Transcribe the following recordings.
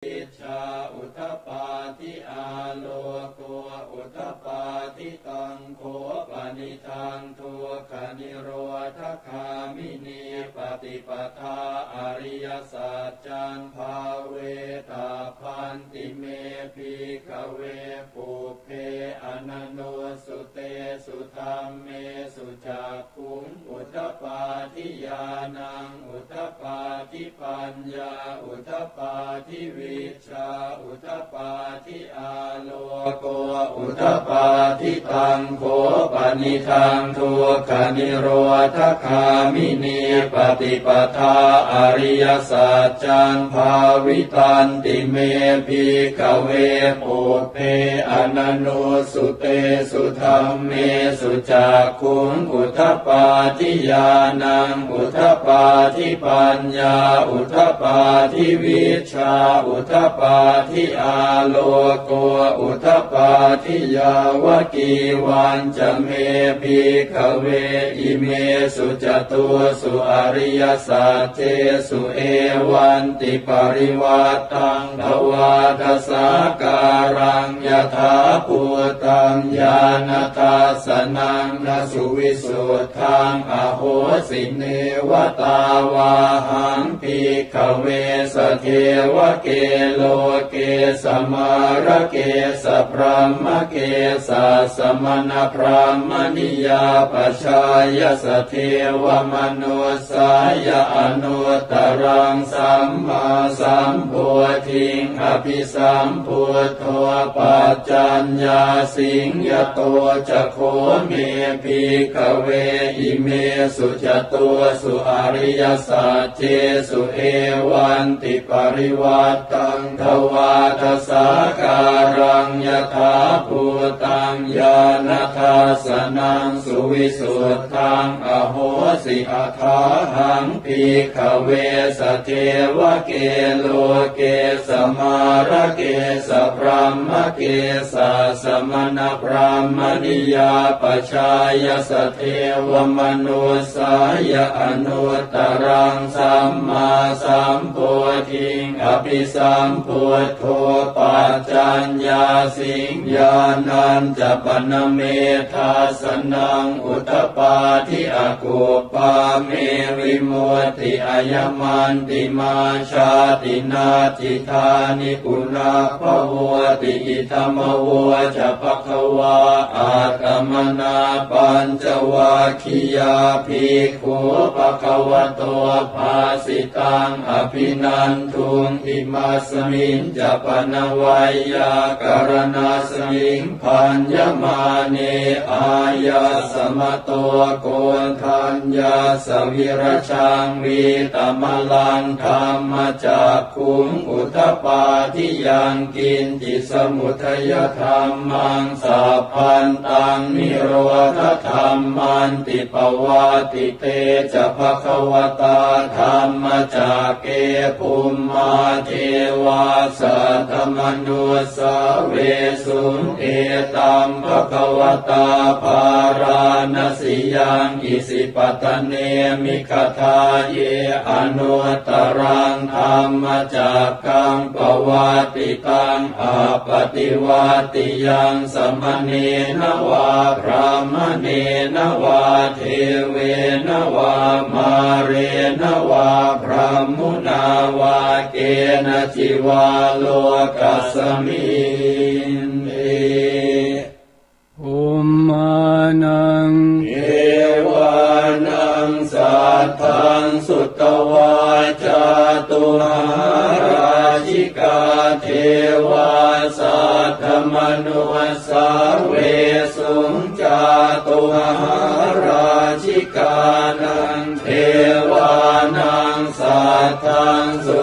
อิจฉาอุทปาทิอาโลโกอุทปาทิตังโคปนิทังทุกขนิโรธคามินีปฏิปทาอริยสัจจังภาเวตาพันติเมภิกขเวปุเพอนันโนสุเตสุธรรมเมสุจักขุงอุทปาทิญาณังอุทปาทิปัญญาอุทปาทิวิชชาอุทปาทิอาโลโกอุทปาทิตังโคปนิทังทุกขนิโรธคามินีปฏิปทาอริยสัจจังภาวิตันติเมภิกขเวปุเพอนันโนสุเตสุธรรมเมสุจักขุงอุทปาทิญาณังอุทปาทิปัญญาอุทปาทิวิชชาอุทปาทิอาโลโกอุทปาทิยาวกีวันจะเมภิกขเวอิเมสุจตุสุอริยสัจเจสุเอวันติปริวัตตังภวาทสาการังยถาภูตังญาณทัสสนังนสุวิสุทธังอโหสิเนวตาวาหังภิกขเวสเทวเกโลเกสมาระเกสพรหมเกสสมณพรหมนิยาปชายสเทวมนุสายอนุตตรังสัมมาสัมพุทธิงอภิสัมพุทโธปัจจัญญาสิงยโตจะโคเมภิกขเวอิเมสุจตุสุอริยสัจเจสุเอวันติปริวัตตังทวาทสาการังยถาภูตังญาณทัสสนังสุวิสุทธังอโหสิอัฏฐาหังภิกขเวสเทวเกโลเกสมาระเกสพรหมเกสสมณพราหมณิยาปชายสเทวมนุสายอนุตตรังสัมมาสัมพุทธิงอภิสัมพุทโธปัจจัญญาสิงญาณัญจปนเมธาสนังอุทปาทิอกุปาเมวิมุตติอายมันติมาชาตินาทิธานิปุณาภวติอิธรรมโวจะภควาอาตมนาปัญจวัคคียาภิกขุภควโตภาสิตังอภินันทุงอิมัสมิงจะปนวัยยากรณาสมิงพัญญมาเนอายาสมโตโกนทัญญาสวิรชังวีตมลังธรรมจักขุงอุทปาทิยังกินจิสมุทัยธรรมังสัพพันตังนิโรธธรรมันติปวาติเตจะภควตาธรรมจักเกภูมิมาเทวาสัทธมนุสาเวสุงเอตัมภควตาภาราณสียังอิสิปตเนมิคทาเยอนุตตรังธรรมจักกังปวัติตังอาปฏิวัติยังสมเนนวาพรามเนนวาเทเวนวามาเรนวาพรหมุนาวาเกณจิวาโลกัสมินเออุมมานังเอวานังสัทธังสุตวาจาตุมหาราชิกาเทวาสัทธมนุสาเวสุงจาตุมหาราชิกานังเทวานังสัทธังสุ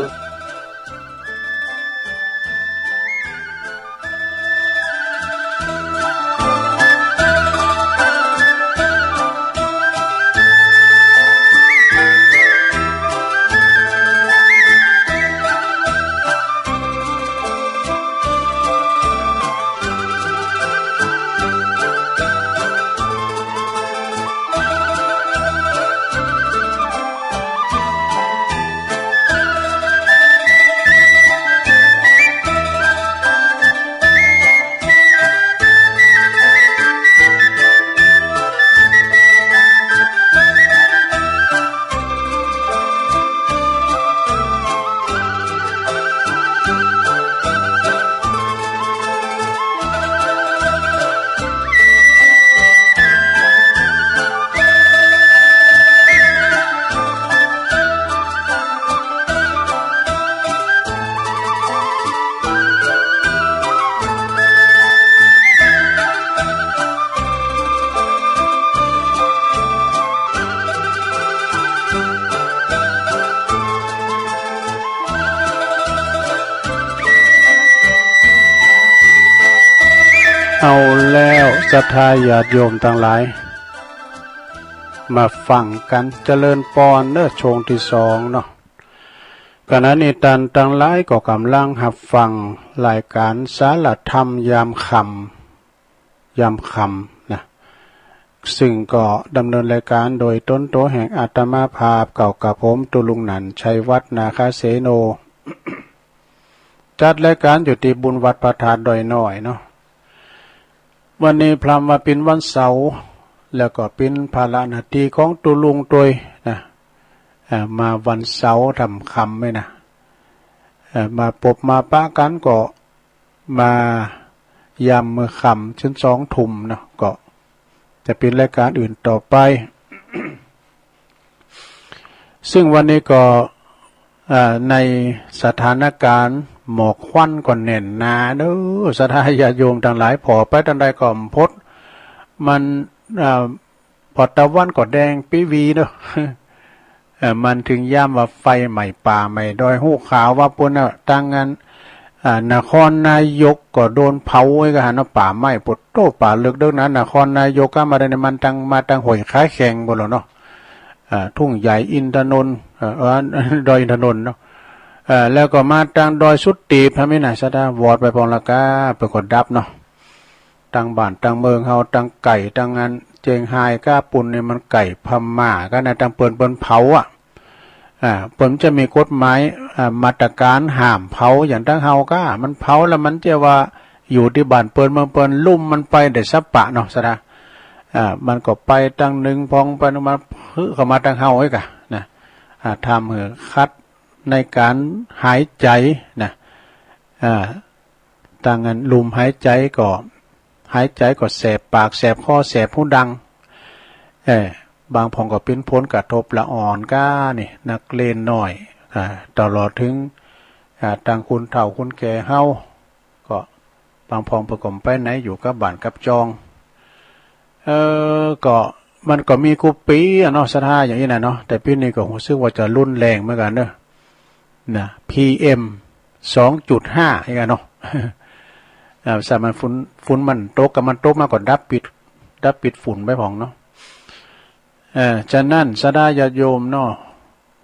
เอาแล้วศรัทธาญาติโยมทั้งหลายมาฟังกันเจริญปอนเนอชงที่สองเนาะขณะนี้ท่านทั้งหลายก็กำลังหับฟังรายการสารธรรมยามค่ำนะซึ่งก็ดำเนินรายการโดยต้นโตแห่งอาตมาภาพเก่ากับผมตุลุงหนันชัยวัฒนาคาเสโน จัดรายการอยู่ที่บุญวัดประธานดอยน้อยเนาะวันนี้พรำมาเป็นวันเสาร์แล้วก็เป็นภาระหน้าที่ของตุลุงตัวนะมาวันเสาร์ทำคำไหมนะมาปบมาป้ากันก็มายามมือคำชั้น2 ทุ่มเนาะก็จะเป็นรายการอื่นต่อไป ซึ่งวันนี้ก็ในสถานการณ์หมอกควันก่อนแน่นหนาเด้อสถานญาติโยมทั้งหลายพอไปทันใดก่อมพดมันพอตะวันก็แดงปีวีเนาะ มันถึงย่ำว่าไฟใหม่ป่าใหม่ดอยหูขาวว่าปุ่นตั้งงานนครนายกก็โดนเผาไว้ก็หันป่าไม้ปดโตป่าเลือกเด้อนั้นนครนายกก็มาได้ในมันตั้งหอยค้าแข่งบ่ล่ะเนาะทุ่งใหญ่อินทนนท์ดอยอินทนนท์เนาะแล้วก็มาตั้งดอยสุดตีบทำให้ไหนซะได้วอดไปพองละกาไปกดดับเนาะตั้งบ้านตั้งเมืองเฮาตั้งไก่ตั้งงานเจงไฮก้าปุ่นเนี่ยมันไก่พม่าก็นะตั้งเปิ้นเผาผมจะมีกฎหมายมาตรการห้ามเผาอย่างตั้งเฮาก้ามันเผาแล้วมันจะว่าอยู่ที่บ้านเปิ้นเมืองเปิ้นลุ่มมันไปได้สับปะเนาะซะได้มันก็ไปตั้งหนึ่งพองไปมาเข้ามาตั้งเฮาไว้กะนะทำให้คัดในการหายใจนะต่างกันลุมหายใจก็แสบปากแสบคอแสบหูดังบางพองก็เป็นผลกระทบละอ่อนก้านี่นักเลนหน่อยตลอดถึงต่างคุณเฒ่าคุณแก่เฮาก็บางพองประกอบไปไหนอยู่กับบ้านกับจองก็มันก็มีกุปีเนาะสถาอย่างนี้นะเนาะแต่ปีนี้ก็รู้สึกว่าจะรุนแรงเหมือนกันเนอะนะ PM 2.5อย่างเงี้ยเนาะสามันฝุ่นมันตกกับมันตกมากกว่าดับปิดฝุ่นไปผ่องเนาะฉะนั้นสดาญาติโยมเนาะ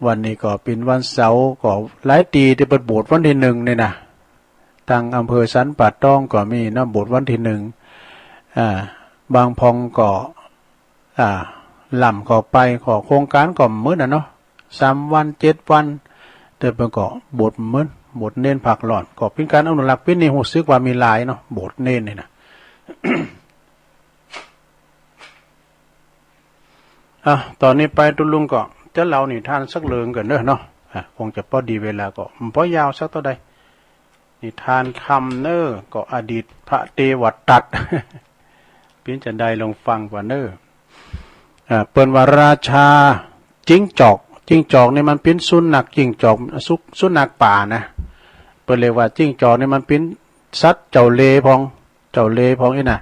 วันนี้ก็เป็นวันเสาร์ก็หลายตีที่เปิดโบสถ์วันที่1นี่นะทางอำเภอสันป่าต้องก็มีเนาะโบสถ์วันที่1บางพองก็ล่ำก็ไปขอโครงการก็มื้อน่ะเนาะ3 วัน7 วันแต่เพิ่นก็โบสถ์มื้อบทเน้นผักหลอดก็เป็นการอนุรักษ์เป็นนี่รู้สึกว่ามีหลายเนาะบทเน้นนี่นะ ตอนนี้ไปตุลุงก็จะเล่านิทานสักเลิงกันเด้อเนาะคงจะพอดีเวลาก็พอยาวสักเท่าใดนิทานคำเน้อก็อดีตพระเทวตัด เพียงจะได้ลองฟังกว่าเน้อเปิ้นว่าราชาจิ้งจอกนี่มันเป็นสุนัขจิ้งจอกสุนัขป่านะเปิ้นเรียกว่าจิ้งจอกนี่มันเป็นสัตว์เจ้าเลพองนี่นะ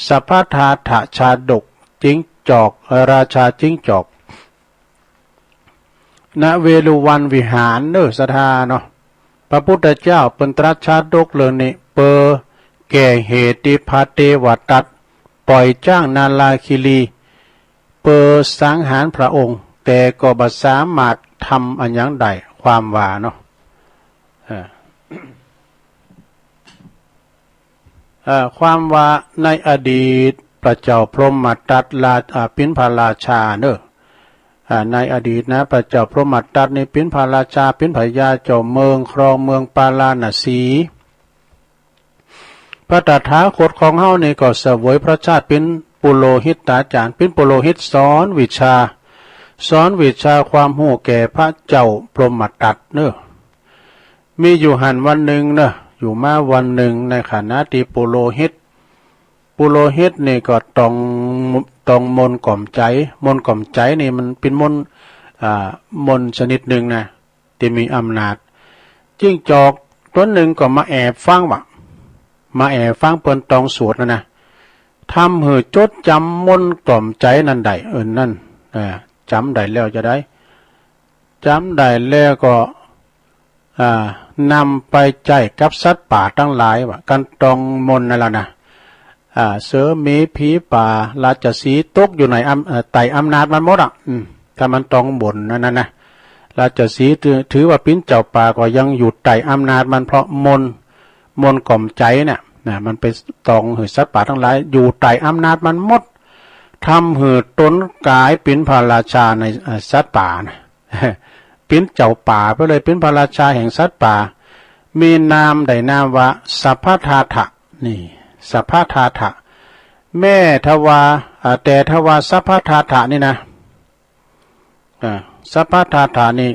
สัพพทาถชาดกจิ้งจอกราชาจิ้งจอกณเวลุวันวิหารเด้อสถาเนาะพระพุทธเจ้าเปิ้นตรัสชาดกเลยนี่เปอแก่เหติพาเทวตัดปล่อยจ้างนาลาคิรีเปอสังหารพระองค์แต่ก็บ่สามารถทำอันยังใดความว่าเนาะความว่าในอดีตพระเจ้าพรหมทัตเป็นพระราชาเนอะในอดีตนะพระเจ้าพรหมทัตนี่เป็นพระราชาเป็นพญาเจ้าเมืองครองเมืองปาราณสีพระตถาคตของเฮานี่ก็เสวยพระชาติเป็นปุโรหิตอาจารย์เป็นปุโรหิตสอนวิชาความรู้แก่พระเจ้าพรหมทัตเนอะมีอยู่หันวันหนึ่งเนอะอยู่มาวันหนึ่งในขณะที่ปุโรหิตนี่ก็ต้องมนต์กล่อมใจนี่มันเป็นมนต์ชนิดหนึ่งนะที่มีอำนาจจิ้งจอกตัวหนึ่งก็มาแอบฟังเปิ้นตองสวดนะทำให้จดจำมนต์กล่อมใจนั่นได้นั่นจำได้แล้วจะได้จำได้แล้วก็นำไปใจกับสัตว์ป่าทั้งหลายว่ากันตองมนต์นั่นแหละนะ เสือมีผีป่าราชสีห์ตกอยู่ในไต่อำนาจมันหมดถ้ามันต้องบ่นนั่นนะราชสีห์ถือว่าปิ้นเจ้าป่าก็ยังอยู่ไต่อำนาจมันเพราะมนกล่อมใจเนี่ยนะมันเป็นตองหือสัตว์ป่าทั้งหลายอยู่ไต่อำนาจมันหมดทำหือตนกายเป็นพระราชาในสัตว์ป่านะเป็นเจ้าป่าไปเลยเป็นพระราชาแห่งสัตว์ป่ามีนามได้นามว่าสัพพทาถะนี่สัพพทาถะแม่ทวาแต่ทวาสัพพทาถะนี่นะสัพพทาถะนี่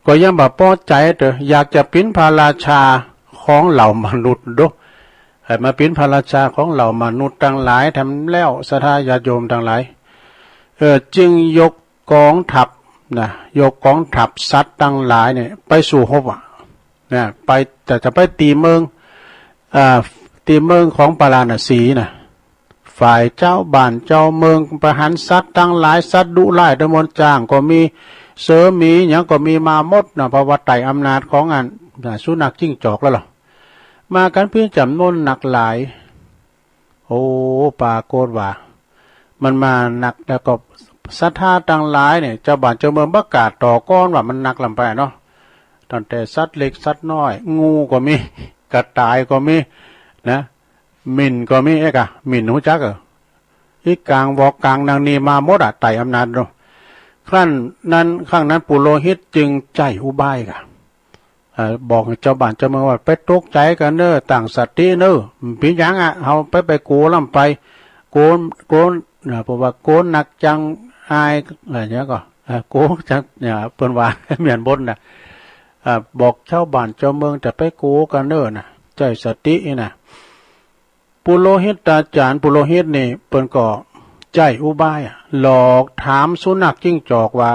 ก็ยังบ่พอใจเถอะอยากจะเป็นพระราชาของเหล่ามนุษย์ดูให้มาเป็นพระราชาของเหล่ามนุษย์ทั้งหลายทำแล้วศรัทธาญาติโยมทั้งหลายจึงยกกองทัพนะยกกองทัพสัตว์ทั้งหลายเนี่ยไปสู่ฮบนะไปแต่จะไปตีเมืองของปาราณสีนะฝ่ายเจ้าบ้านเจ้าเมืองประหารสัตว์ทั้งหลายสัตว์ดุร้ายตะมนจ้างก็มีเสือมีอย่างก็มีมาหมดนะเพราะว่าไต่อำนาจของสุนัขจิ้งจอกแล้วหรอมากันเพื่อจำนวนหนักหลายโอ้ปาโกดว่ามันมาหนักแล้วก็ศรัทธาทั้งหลายเนี่ยเจ้าบ้านเจ้าเมืองประกาศต่อก้อนว่ามันหนักลำไปเนาะตั้งแต่สัตว์เล็กสัตว์น้อยงูก็มีกระต่ายก็มีนะมินก็มีมินหูจักอีกกลางวอกกลางนางนีมาหมดไต่อำนาจเนาะข้างนั้นปุโรหิตจึงใจอุบายบอกเจ้าบ้านเจ้าเมืองว่าไปตกใจกันเนอต่างสติเนอพี่ยังเอาไปโกลำไปโกนเพราะว่าโกนหนักจังอายอะไรเนี้ยก็โกนจังเนี่ยเปิ้นว่าเหมือนบนบอกเจ้าบ้านเจ้าเมืองจะไปโกกันเนอใจสตินะปุโรหิตอาจารย์ปุโรหิตนี่เปิ้นก็ใจอุบายหลอกถามสุนัขจิ้งจอกว่า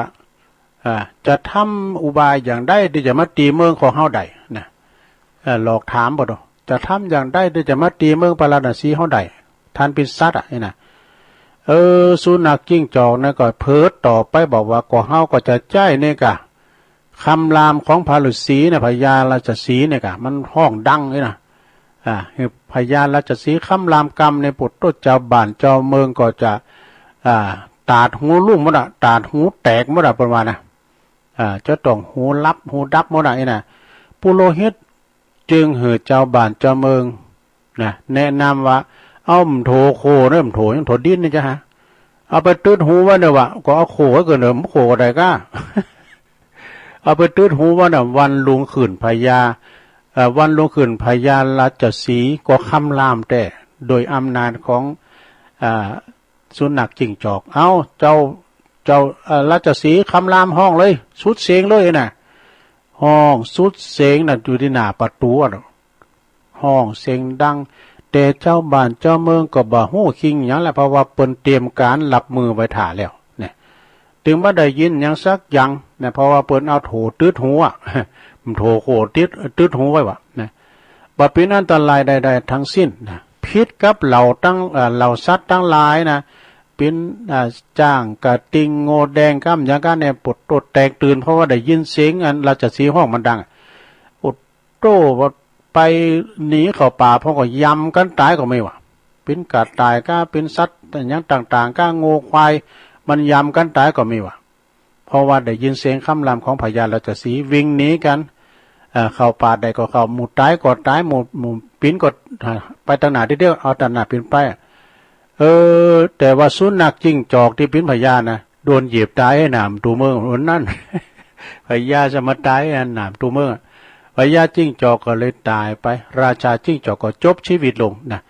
จะทำอุบายอย่างใดที่จะมาตีเมืองของเฮาใดนะหลอกถามบ่ดจะทำอย่างใดที่จะมาตีเมืองปาราณสีเฮาใดท่านเป็นสัตว์นี่นะสุนัขจิ้งจอกนะก็เพิดต่อไปบอกว่าก็เฮาก็จะใจนี่กะคำรามของพระฤาษีเนี่ยพญาราชสีห์เนี่ยกะมันห้องดังนี่นะพญาราชสีห์คำรามกรรมในปุตตเจ้าบ้านเจ้าเมืองก็จะตาดหูลุ่มหมดตาดหูแตกหมดประมาณนะจะต้องหูลับหูดับหมดนี่นะปุโรหิตจึงเหอเจ้าบ้านเจ้าเมืองนะแนะนำว่าเอาโถโคเริ่มโถยังโถดิ้นนี่จ้ะฮะเอาไปตืดหูว่าเนี่ยว่าก็เอาโคก็เกินโคอะไรก็ เอาไปตืดหูว่าเนี่ยวันลุงขืนพญาวันลุงขืนพญาราชสีห์ก็คำรามแต่โดยอำนาจของสุนัขจิ้งจอกเอาเจ้าราชสีห์คำรามห้องเลยสุดเสียงเลยนะห้องสุดเสียงน่ะอยู่ที่หน้าประตูห้องเสียงดังแต่เจ้าบ้านเจ้าเมืองก็บ่ฮู้คิงหยังแหละเพราะว่าเปิ้นเตรียมการรับมือไว้ท่าแล้วเนี่ยถึงบ่ได้ยินหยังสักอย่างเนี่ยเพราะว่าเปิ้นเอาโถตืดหูโถโคตืดหูไว้ว่านะบ่เป็นอันตรายใดๆทั้งสิ้นนะพิษกับเหล่าสัตว์ทั้งหลายนะเป็นจ้างกระติงโง่แดงก้ำอย่างกันเนี่ยปวดตดแตกตื่นเพราะว่าได้ยินเสียงราชสีห์ห้องมันดังปวดโตไปหนีเข้าป่าเพราะก็ยำกันตายก็ไม่ว่าเป็นกระต่ายก็เป็นสัตว์อย่างต่างๆก็งูควายมันยำกันตายก็ไม่ว่าเพราะว่าได้ยินเสียงคำรามของพญาราชสีห์วิ่งหนีกันเข้าป่าใดก็เข้าหมู่ตายก็ตายหมู่ปีนก็ไปทางไหนที่เดียวเอาทางไหนปีนไปแต่ว่าสุนัขจิ้งจอกที่เป็นพญานะโดนเหยียบตายให้หนามตัวเมืองคนนั้น พญาจะมาตายให้หนามตัวเมืองพญาจิ้งจอกก็เลยตายไปราชาจิ้งจอกก็จบชีวิตลงนะ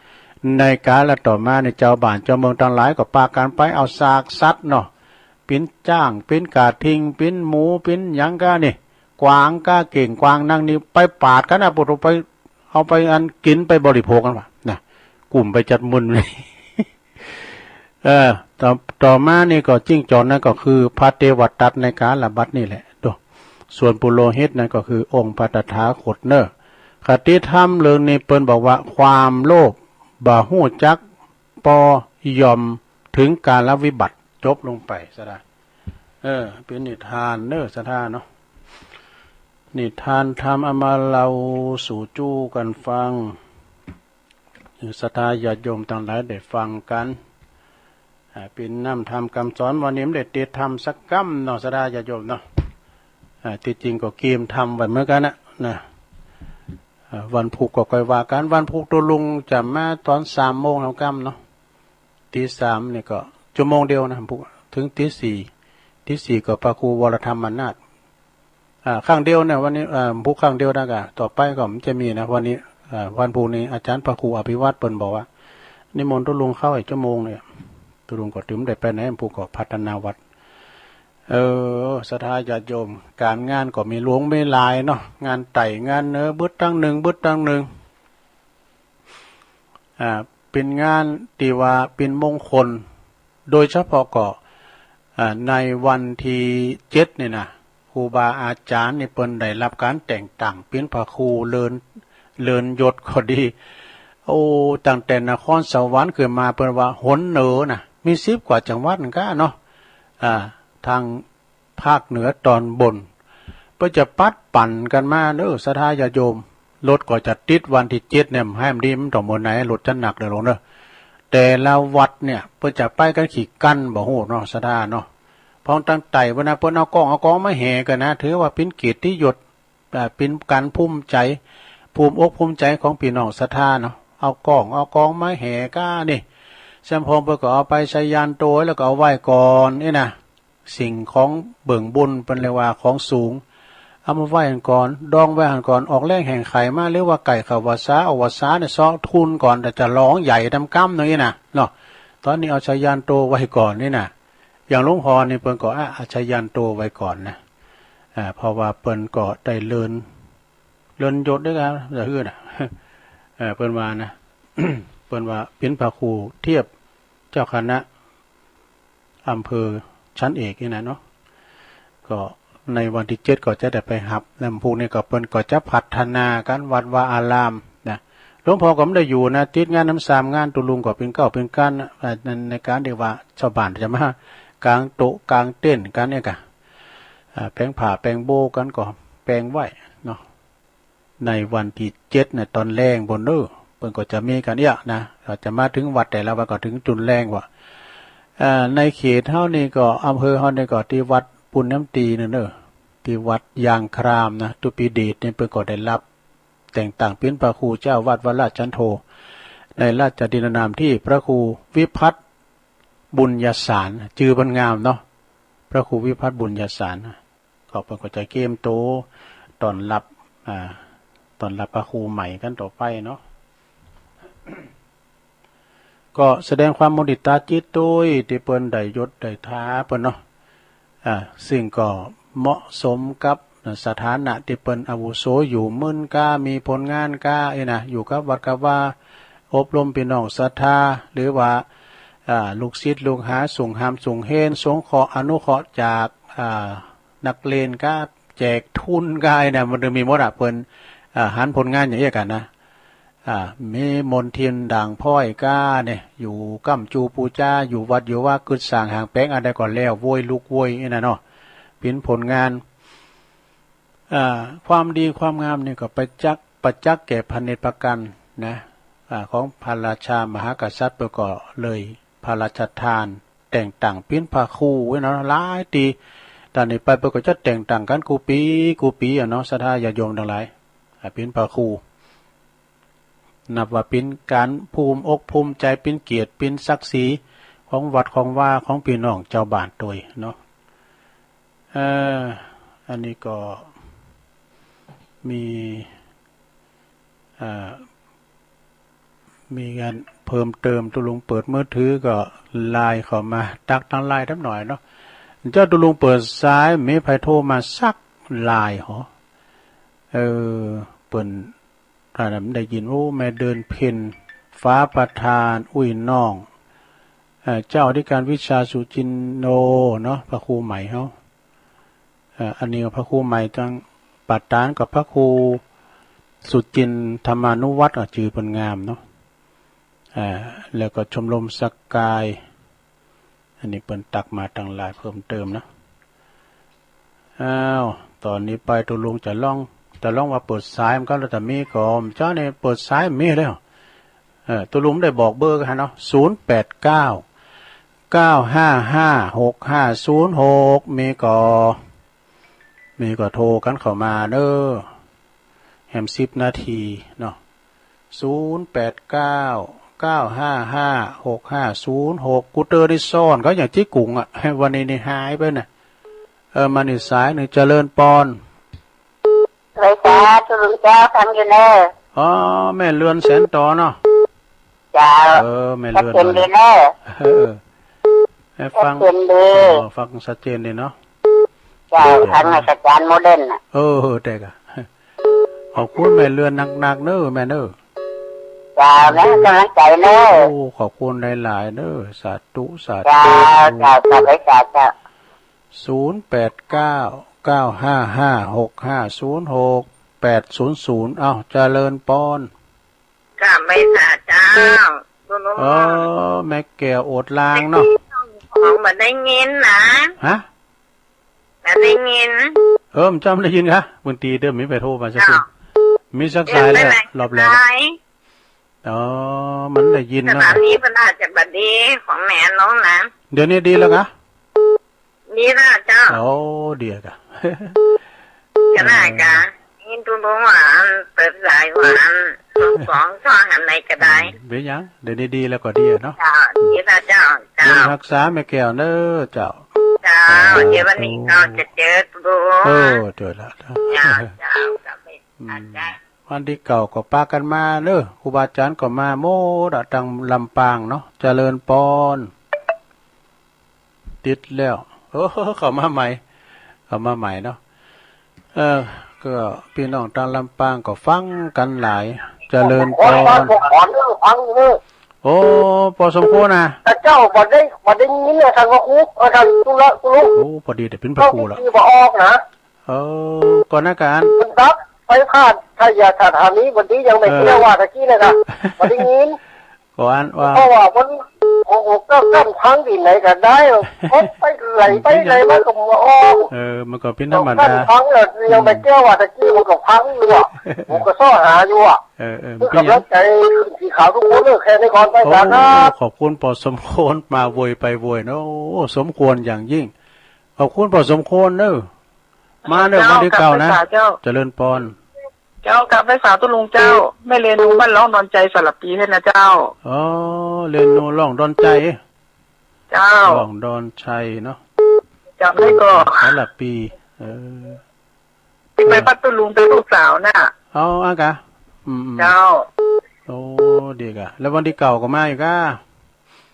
ในกาลต่อมาในเจ้าบ้านเจ้าเมืองทั้งหลายก็พากันไปเอาซากสัตว์เนาะเป็นจ้างเป็นกาทิงเป็นหมูเป็นหยังก้านี่กวางก้าเก่งกวางนั่งนี่ไปปาดกันนะปุถุไปเอาไปอันกินไปบริโภคกันวะนะกลุ่มไปจัดมุนเลยต่อมานี่ก็จิ้งจอกนั่นก็คือพระเทวทัตในกาลบัดนี่แหละดูส่วนปุโรหิตนั่นก็คือองค์พระตถาคตเนอคติธรรมเรื่องนี้เปิ้นบอกว่าความโลภบ่ฮู้จักปอยอมถึงการละวิบัติจบลงไปซะได้เป็นนิทานเนอสะท่าเนาะนิทานธรรมเอามาเล่าสู่จู้กันฟัง ศรัทธาญาติโยมทั้งหลายได้ฟังกันเป็นน้ำธรรมคำสอนวันนี้ไม่ได้ติดธรรมสักกำเนาะศรัทธาญาติโยมเนาะที่จริงก็เกมทำไว้เหมือนกันนะวันผูกก็ค่อยว่ากันวันผูกตัวลุงจะมาตอน3 โมงแล้วกำเนาะตี 3นี่ก็ชั่วโมงเดียวนะผูกถึงตี 4ก็พระครูวรธรรมนาถข้างเดียวเนี่ยวันนี้ผูกข้างเดียวนะกะต่อไปก็มันจะมีนะวันนี้วันผูกนี้อาจารย์พระครูอภิวัตรเปิ่นบอกว่านิมนต์ตัวลุงเข้าอีกชั่วโมงเนี่ยตัวลุงก็ถึงได้ไปไหนผูกก็พัฒนาวัดศรัทธาญาติโยมการงานก็มีหลวงไม่ลายเนาะงานไต่งานเนื้อบึดตั้งหนึ่งเป็นงานที่ว่าเป็นมงคลโดยเฉพาะก็ในวันที่7นี่นะครูบาอาจารย์นี่เปิ้นได้รับการแต่งตั้งเป็นพระครูเลินยศก็ดีตั้งแต่นครสวรรค์ขึ้นมาเปิ้นว่าหนเหนือน่ะมี10 กว่าจังหวัดนั่นก็เนาะทางภาคเหนือตอนบนเพื่อจะปัดปั่นกันมาศรัทธาญาติโยมรถก็จะติดวันที่7เนี่ยให้มันดีมันต้องหมดไหนรถจะหนักเลยลงแต่ละวัดเนี่ยเพื่อจะไปกันขี่กั้นบ่โหเนาะศรัทธาเนาะพอตั้งไต่วันนั้นเพิ่นเอากองมาแห่กันนะถือว่าเป็นเกียรติยศเป็นการภูมิใจภูมิอกภูมิใจของพี่น้องศรัทธาเนาะเอากองมาแห่ก้านี่แซมพงเพิ่นก็เอาไปใช้ยานโตแล้วก็เอาไว้ก่อนนี่นะสิ่งของเบิ่งบุญเป็นเรียกว่าของสูงเอามาไว้ก่อนดองไว้ก่อนออกแรงแห่งไข่มาหรือว่าไก่ขาวสาเอาวสาเนี่ยซ้อทุนก่อนแต่จะร้องใหญ่ทำกั้มนี่นะเนาะตอนนี้เอาชายานโตไว้ก่อนนี่นะอย่างหลวงพ่อนี่เปิ้นก็เอาชายานโตไว้ก่อนนะเพราะว่าเปิ้นก็ได้เลินยศด้วยกันจะฮือน่ะเปิ้นว่านะ เปิ้นว่าเป็นพระครูเทียบเจ้าคณะอำเภอชั้นเอกนี่นะเนาะก็ในวันที่7ก็จะได้ไปหับลำพูนี่ก็เปิ้นก็จะพัฒนากันวัดวาอารามนะหลวงพ่อก็ไม่ได้อยู่นะติดงานน้ำ3 งานตุลุงก็เป็นเป็นการในการเรียกว่าชาวบ้านจะมากลางโต๊ะกลางเต้นกันเนี่ยกะแปลงผ่าแปลงโบกันก็แปลงไหวเนาะในวันที่7เนี่ยตอนแรงบนเเปิ้นก็จะมีกันเนี่ยนะเราจะมาถึงวัดแต่ละวันก็ถึงจุดแรงว่าในเขตเฮานี่ก็อำเภอเฮานี่ก็ที่วัดปุณน้ำตีนั่นที่วัดยางครามนะตุปีเดชเนี่ยเพิ่นก็ได้รับแต่งตั้งเป็นพระครูเจ้าวัดวราชจันโทในราชดินนามที่พระครูวิพัฒน์บุญญสารชื่อมันงามเนาะพระครูวิพัฒน์บุญญสารก็เพิ่นก็จะเกมโตตอนรับพระครูใหม่กันต่อไปเนาะ ก็แสดงความมุทิตาจิตด้วยที่เปิ้นได้ยศได้ท้าเปิ้นเนาะซึ่งก็เหมาะสมกับสถานะที่เปิ้นอาวุโสอยู่มึนก้ามีผลงานก้านะอยู่กับวัดกับว่าอบรมพี่น้องศรัทธาหรือว่าลูกศิษย์ลูกหาส่งหามส่งเฮนสงเคราะห์อนุเคราะห์จากนักเรียนก้าแจกทุนก้าเนี่ยมันจะมีหมดเปิ้นหันผลงานอย่างเงี้ยกันนะมีมนเทียนด่างพ้อยก้าเนี่ยอยู่กัมจูปูจ้าอยู่วัดอยู่ว่ากึศสร้างหางแป้งอะไรก่อนแล้วโวยลูกโวยนี่นะเนาะเป็นผลงานความดีความงามนี่ก็ประจักษ์แก่พระเนตรประกันนะของพระราชามหากษัตริย์ประกอบเลยพระราชทานแต่งตั้งเป็นพระครูไว้เนาะหลายตีตอนนี้ไปประกอบจะแต่งตั้งกันกูปีเนาะศรัทธาญาติโยมทั้งหลายเป็นพระครูนับว่าเป็นการภูมิอกภูมิใจเป็นเกียรติเป็นศักดิ์ศรีของวัดของว่าของพี่น้องเจ้าบ้านตัวเนาะอันนี้ก็มีงานเพิ่มเติมตุลุงเปิดมือถือก็ไลน์เข้ามาตักทางไลน์ทั้งหน่อยเนาะเจ้าตุลุงเปิดซ้ายมีไผโทรมาสักไลน์เหรอเปิ่นถ้าได้ยินแม่เดินเพ่นฟ้าประธานอุ้ยน้องเจ้าอธิการวิชาสุจินโนเนาะพระครูใหม่เขาอันนี้พระครูใหม่จังปัตตานกับพระครูสุจินธรรมานุวัตรจือเป็นงามเนาะแล้วก็ชมรมสกายอันนี้เปิ่นตักมาต่างหลายเพิ่มเติมนะตอนนี้ไปตุลุงจะลองว่าเปิดสายมันก็แล้วแต่มีก่อนเจ้าเนี่ยเปิดสายมีแล้ว ตัวลุงได้บอกเบอร์กันเนาะ0899555606มีก็โทรกันเข้ามาเด้อแฮม10 นาทีเนาะ0899555606กูเตอร์ได้ซ่อนเขาอย่างที่กุ่งอ่ะวันนี้นี่หายไปน่ะมันอีกสายหนึ่งเจริญปอนเลยจ้าทุลุงเจ้าทำอยู่เนอะอ๋อแม่เรือนแสนต่อเนาะจ้าแม่เรือนชัดเจนดีเนอะให้ฟังฟังชัดเจนดีเนาะจ้าทางอาจารย์โมเดิร์นอ่ะแต่กะขอบคุณแม่เรือนหนักๆเนอะแม่เนอะจ้าแม่กำลังใจเนอะขอบคุณหลายๆเนอะสาธุจ้าไปจ้า08995556506800เอ้าเจริญปอนกลับไปจ้าแม่แก้วอดลางเนาะของมันได้ยินนะฮะมันได้ยินมันจำได้ยินคะบางทีเดิมมีไปโทรมาสักทีมีสักสายแล้วรอบแรกมันได้ยินนะตอนนี้มันอาจจะบัดดีของแม่น้องนะเดี๋ยวนี้ดีแล้วคะดีแล้วเจ้าดีกะก็ได้กะยินตุ้งหวานเปิดสายหวาน2 ช่องหันในก็ได้เบี้ยยังเดี๋ยวนี้ดีแล้วก็ดีเนาะดีแล้วเจ้ารักษาแม่แก้วเนอะเจ้าเดี๋ยววันนี้เราจะเจอตัวเจอแล้วเจ้ากลับไปวันที่เก่าก็ปากันมาเนอะครูบาอาจารย์ก็มาโมดะจังลำปางเนาะเจริญปอนติดแล้วเข้ามาใหม่เนาะก็พี่น้องทางลำปางก็ฟังกันหลายเจริญปอนพอสมควรนะเจ้าบ่ได้ยินเลยท่านพระครูท่านตุละพอดีแต่เป็นพระครูแล้วบ่ออกนะก่อนหน้าการครับไปพลาดถ้าอย่าสถานีวันนี้ยังไม่เชื่อว่าตะกี้เลยนะบ่ได้ยินก่อนว่าเพราะว่ามันก็กั้นพังที่ไหนก็ได้ไปไหลมันก็บ่ออกมันก็เป็นธรรมดาพังแล้วยังไม่เชื่อว่าตะกี้มันก็พังอยู่อ่ะผมก็ซ้อหาอยู่อ่ะกำลังใจสีขาวทุกคนเลยแค่ในก่อนไปกันนะขอบคุณพอสมควรมาโวยไปโวยเนาะสมควรอย่างยิ่งขอบคุณพอสมควรเนอะมาเนอะมาที่เก่านะเจริญปอนเจ้ากลับไปสาวตุลุงเจ้าไม่เรียนรู้บ้านร้องดอนใจสลับปีให้นะเจ้าเรียนรู้ร้องดอนใจเจ้าร้องดอนชัยเนาะจำได้ก็สลับปีไปพัทลุงเป็นลูกสาวน่ะอากะเจ้าดีกะแล้ววันที่เก่าก็มาอยู่ก้า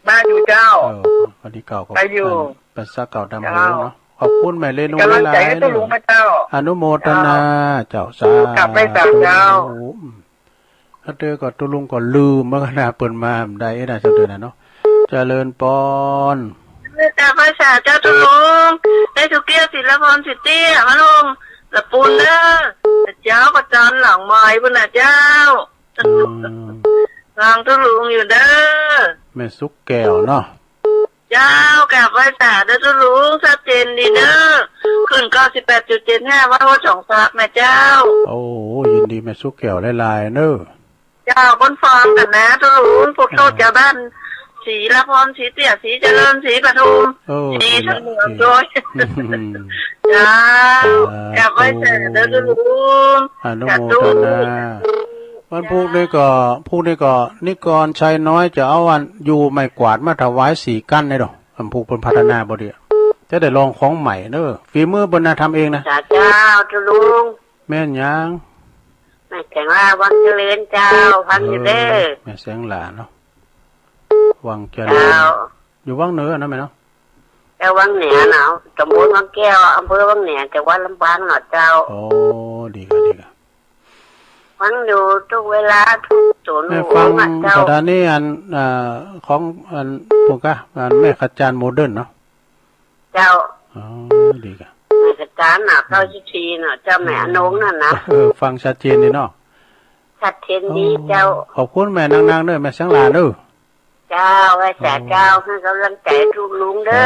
มาอยู่เจ้าวันที่เก่าก็ไปอยู่เป็นซักเก่าดำหูเนาะขอบคุณแม่เรนูหลายๆอนุโมทนาเจ้าสากลับไปสามเจ้าถ้าเจอก็ตุลุงก็ลืมเมื่อขณะเปิดมาได้นะสักเดือนนะเนาะเจริญปอนกลับไปสามเจ้าตุลุงได้ทุกเกียรติศิลปพรสิทธิ์มาลงละปูนเด้อเจ้าก็จันหลังไม้พุ่นน่ะเจ้าทางตุลุงอยู่เด้อแม่สุกแก้วเนาะเจ้ากลับไปสาเด้อทุลุงชัดเจนดีเด้อขึ้น98.75ว่าสองพักแม่เจ้ายินดีแม่สุกแก้วลายๆเนอะเจ้าบนฟองกันนะทุลุงพวกโตเจ้าบ้านศรีละพรศรีเตี้ยศรีเจริญศรีปทุมศรีเฉลิมโดยเจ้ากลับไปสาเด้อทุลุงอนุโมทนาวันพูกนี่ก็นิกรชัยน้อยจะเอาวันอยู่ไม่กวาดมาถวาย4 กั้นได้ดอกวันพูกเป็นพัฒนาบ่ดีจะได้ลองของใหม่เด้อฝีมือบรรณาทำเองนะเจ้าทุลุงแม่นยังแม่แข็งว่าวังเจริญเจ้าพังอยู่เด้อแม่แสงหลาเนาะวังเจริญอยู่วังเหนือนะแม่เนาะแต่วังเหนือเนาะตำบลวังแก้วอำเภอวังเหนือจังหวัดลำปางเนาะเจ้าดีค่ะฟังอยู่ทุกเวลาทุกจุดฟังสถานีของพวกแม่ขจารย์โมเดิร์นเนาะเจ้าดีค่ะแม่ขจารย์น่ะเข้าชีเนาะเจ้าแม่นงนั่นนะฟังชัดเจนดีเนาะชัดเจนดีเจ้าขอบคุณแม่นางๆด้วยแม่สังหลาด้วยเจ้าไว้แต่เจ้าให้กำลังใจทุกลุงเด้อ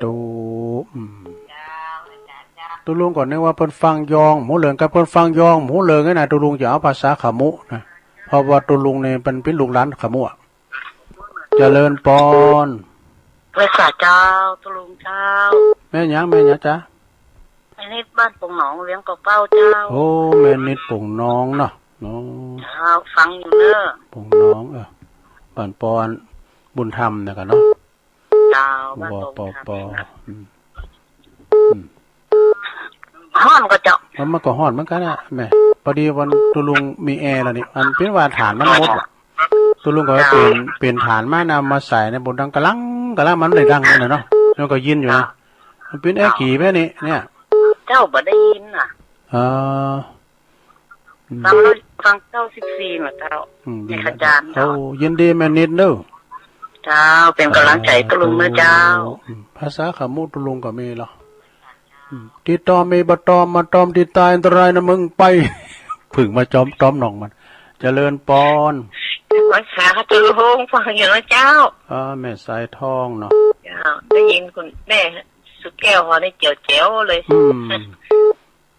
ตุลุงก่อนนึกว่าเพิ่นฟังยองหมูเหลืองกับเพิ่นฟังยองหมูเหลืองนี่นะตุลุงจะเอาภาษาขมุนะ เพราะว่าตัวลุงเนี่ยเป็นลูกหลานขมัวเจริญปอน ไว้สาเจ้าตุลุงเจ้าแม่ยังจ้าไอ้นี่บ้านปงหนองเลี้ยงกบเป้าเจ้าโอ้แม่นิดปงน้องเนาะน้องเจ้าฟังอยู่เนอะปงน้องบ้านปอนบุญธรรมเนี่ยกันเนาะเจ้าบ้านปงปอห้อนก็เจาะมันก็ห้อนเหมือนกันนะแม่พอดีวันตัวลุงมีแอร์แล้วนี่มันเป็นว่าฐานมันมดตัวลุงก็เปลี่ยนฐานมานำมาใส่ในบนดังกะลังมันเลยดังเลยเนาะแล้วก็ยินอยู่นะมันเป็นแอร์กี่แม่นี่เนี่ยเจ้าบ่ได้ยินอ่ะฟังเจ้า14มาเจ้าในขจารโอ้ยินดีแม่นิดเนอะเจ้าเป็นกำลังใจตุลุงเนอะเจ้าภาษาขมุตุลุงก็มีเหรอที่ตอมมีบตอมมาตอมที่ตายอันตรายนะมึงไปผึ่งมาจอมต้อมหนองมันเจริญปอนภาษาตุลุงฟังอยู่นะเจ้าแม่สายทองเนาะเจ้าได้ยินคุณแม่สุแก้วหอได้เจียวเลย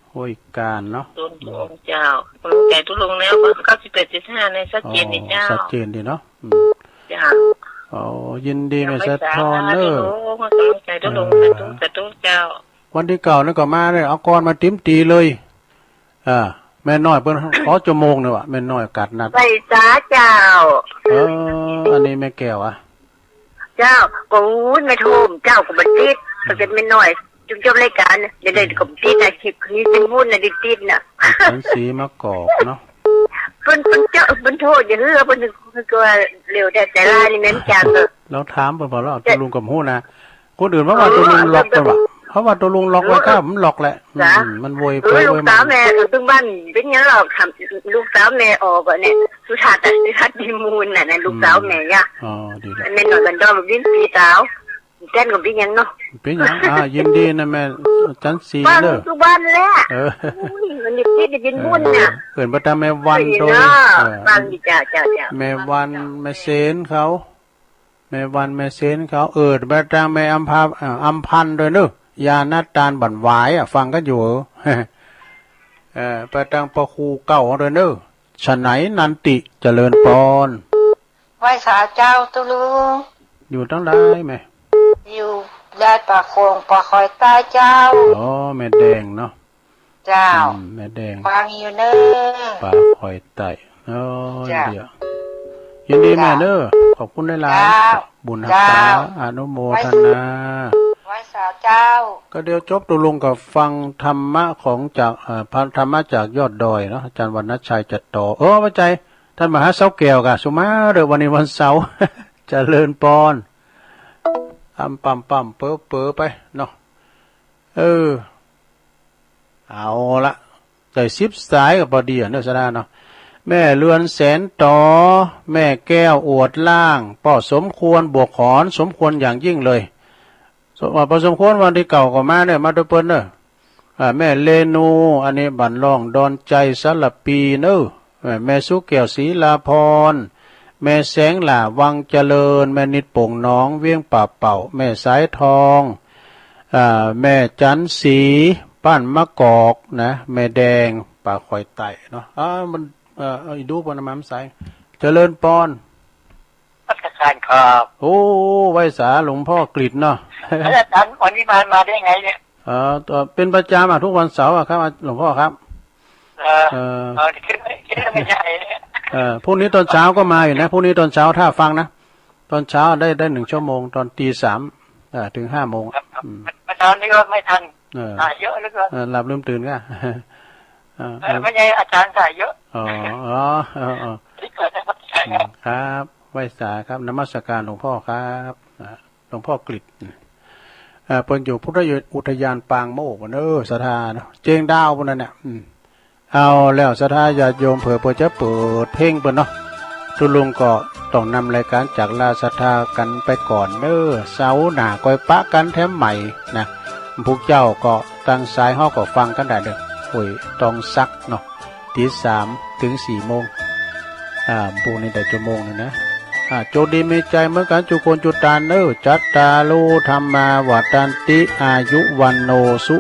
โอ้ยการเนาะตุลุงเจ้ากำลังใจตุลุงแล้ว98.5ในชัดเจนดีเจ้าชัดเจนดีเนาะเจ้ายินดีแม่สายทองเนอะกำลังใจตุลุงแต่ตุเจ้าวันที่เก่านั่นก็มาเลยเอาก้อนมาติ้มตีเลยแม่น้อยเพิ่นขอชั่วโมงเนี่ยวะแม่น้อยกัดนัดไปจ้าเจ้าอันนี้แม่แก้วเจ้าโอ้ยไม่ทุ่มเจ้าก็บัดติดถ้าเป็นแม่น้อยจุ่มจบรายการเดี๋ยวก็ติดนะคลิปนี้เป็นวุ่นน่ะติดน่ะฉันสีมะกอกเนาะเพิ่นเจ้าเพิ่นโทษอย่าเฮือเพิ่นก็เร็วแต่ลายนี่แม่นจังเราถามเพิ่นบ่ล่ะตัวลุงกับฮู้นะคนอื่นว่าตัวลุงล็อกเพิ่นว่าเพราะว่าตัวลุงล็อกไว้ครับมันล็อกแหละมันโวยไปลูกสาวแม่ถึงบ้านเป็นยังหรอกทำลูกสาวแม่ออกเนี่ยสุทัศน์ดีมูลน่ะลูกสาวแม่เนี่ยดีแล้วแม่นอนกันดอมดิ้นปีสาวเต้นกับพี่ยังเนาะเป็นยังยินดีนะแม่จันสีเด้อทุกบ้านแหละมันดิบดินบุญน่ะเกิดประจำแม่วันโดยบ้านจ้าแม่วันแม่เซนเขาแม่วันแม่เซนเขาประจำแม่อัมพันธ์โดยเนอะยานาตาลบั่นหวายฟังกันอยู่ไปทางปะคูเก่าเลยเนอะฉะไหนนันติเจริญปอนไหว้สาเจ้าตุลุงอยู่ตั้งได้ไหมอยู่ได้ปากโคงปากคอยตาเจ้าแม่แดงเนาะเจ้าแม่แดงฟังอยู่เนอะปากคอยไตเดี๋ยวยินดีแม่เนอะขอบคุณได้หลายบุญรักษาอนุโมทนาเจ้าก็เดี๋ยวจบตัวลงกับฟังธรรมะของจากธรรมะจากยอดดอยเนาะอาจารย์วรรณชัยจัดต่อพระใจท่านมหาเสาแก้วกับสุมาเดี๋ยววันนี้วันเสาร์เจริญปอนปั๊มเป๋อไปเนาะเอาละใจ10 สายกับพอดีเนอะสนาเนาะแม่เรือนแสนต่อแม่แก้วอวดล่างป่อสมควรบวกขอนสมควรอย่างยิ่งเลยพอสมควรวันที่เก่าก็มาเนี่ยมาดูเปิ้นเนอะแม่เลนูอันนี้บันล่องดอนใจสลับปีเนอะแม่สุแก้วศรีลาพรแม่แสงหล่าวังเจริญแม่นิดโป่งน้องเวียงป่าเป่าแม่สายทองแม่จันสีป้านมะกอกนะแม่แดงป่าคอยไต่เนาะมันดูปนน้ำใสเจริญปอนครับโอ้ไว้สาหลวงพ่อกฤษเนาะอาจารย์วันนี้มาได้ไงเนี่ยเป็นประจำทุกวันเสาร์ครับหลวงพ่อครับคิดไม่ใช่พรุ่งนี้ตอนเช้าก็มาอยู่นะพรุ่งนี้ตอนเช้าถ้าฟังนะตอนเช้าได้1 ชั่วโมงตอนตี 3ถึง5 โมงตอนนี้ก็ไม่ทันถ่ายเยอะเหลือเกินหลับลืมตื่นก็ไม่ใช่อาจารย์ถ่ายเยอะที่เกิดครับไหว้สาครับนมัสการหลวงพ่อครับหลวงพ่อกฤษเพิ่นอยู่พุทธอุทยานปางโมกศรัทธาเนาะเจงดาวพวกนั้นเนี่ยเอาแล้วศรัทธาญาติโยมเผื่อจะเปิดเพลงเพิ่นเนาะทุลุงก็ต้องนำรายการจากลาศรัทธากันไปก่อนเสาหน้าก้อยปะกันแถมใหม่นะพวกเจ้าก็ตั้งสายห้อก็ฟังกันได้เด้อโอ้ยต้องซักเนาะตี 3 ถึง 4 โมงพวกนี้ได้ชั่วโมงนึงนะโจดีมีใจเหมือนกันจุคนจุตานจัตตาลูธรรมาวัฏันติอายุวันโนสุ